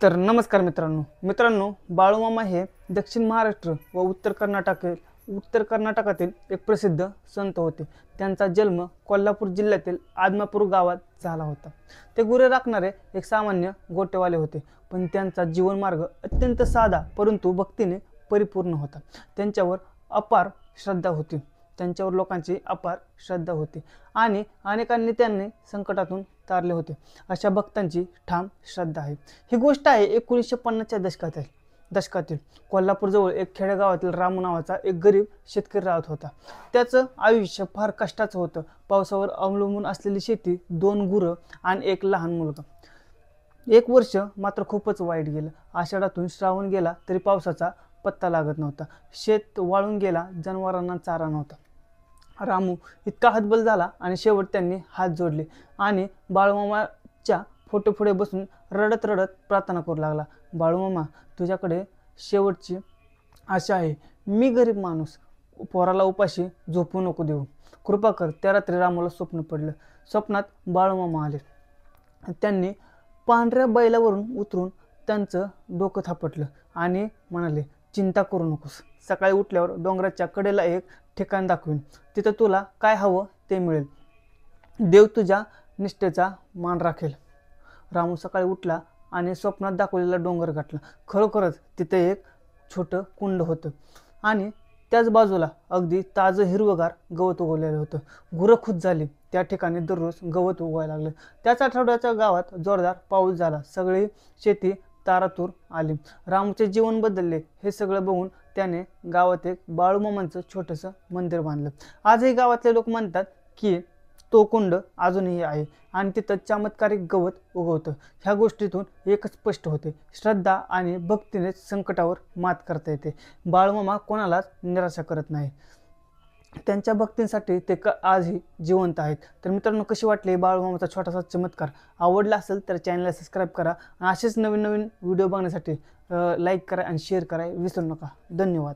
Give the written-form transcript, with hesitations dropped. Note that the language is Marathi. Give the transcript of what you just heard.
तर नमस्कार मित्रांनो बाळूमामा हे दक्षिण महाराष्ट्र व उत्तर कर्नाटकातील एक प्रसिद्ध संत होते। त्यांचा जन्म कोल्हापूर जिल्ह्यातील आदमापूर गावात झाला होता। ते गुरे राखणारे एक सामान्य गोटेवाले होते, पण त्यांचा जीवनमार्ग अत्यंत साधा परंतु भक्तीने परिपूर्ण होता। त्यांच्यावर लोकांची अपार श्रद्धा होती आणि अनेकांनी त्यांनी संकटातून तारले होते। अशा भक्तांची ठाम श्रद्धा आहे। ही गोष्ट आहे 1950च्या दशकातील कोल्हापूरजवळ एक खेडेगावातील रामू नावाचा एक गरीब शेतकरी राहत होता। त्याचं आयुष्य फार कष्टाचं होतं। पावसावर अवलंबून असलेली शेती, 2 गुरं आणि एक लहान मुलगा। एक वर्ष मात्र खूपच वाईट गेलं। आषाढातून श्रावण गेला तरी पावसाचा पत्ता लागत नव्हता। शेत वाळून गेला, जनावरांना चारा नव्हता। रामू इतका हतबल झाला आणि शेवट त्यांनी हात जोडले आणि बाळूमामाच्या फोटोपुढे बसून रडत रडत प्रार्थना करू लागला। बाळूमामा, तुझ्याकडे शेवटची आशा आहे। मी गरीब माणूस, पोराला उपाशी झोपू नको देऊ, कृपा कर। त्या रात्री रामूला स्वप्न पडलं। स्वप्नात बाळूमामा आले। त्यांनी पांढऱ्या बैलावरून उतरून त्यांचं डोकं थापटलं आणि म्हणाले, चिंता करू नकोस, सकाळी उठल्यावर डोंगराच्या कडेला एक ठिकाण दाखवीन, तिथं तुला काय हवं ते मिळेल। देव तुझ्या निष्ठेचा मान राखेल। रामू सकाळी उठला आणि स्वप्नात दाखवलेला डोंगर गाठला। खरोखरच तिथे एक छोटं कुंड होतं आणि त्याच बाजूला अगदी ताजं हिरवगार गवत उगवलेलं होतं। गुरं खुश झाली। त्या ठिकाणी दररोज गवत उगवायला लागलं। त्याच आठवड्याच्या गावात जोरदार पाऊस झाला। सगळी शेती तारातूर आली। रामूचे जीवन बदलले। हे सगळं बघून त्याने गावात एक बाळूमामांचं छोटंसं मंदिर बांधलं। आजही गावातले लोक म्हणतात की तो कुंड अजूनही आहे आणि तिथं चमत्कारिक गवत उगवतं। ह्या गोष्टीतून एकच स्पष्ट होते, श्रद्धा आणि भक्तीने संकटावर मात करता येते। बाळूमामा कोणालाच निराशा करत नाही। त्यांच्या भक्तींसाठी ते आजही जिवंत आहेत। तर मित्रांनो, कशी वाटली बाळूमामाचा छोटासा चमत्कार? आवडला असेल तर चॅनलला सबस्क्राईब करा आणि असेच नवीन व्हिडिओ बघण्यासाठी लाईक करा आणि शेअर करा विसरू नका। धन्यवाद।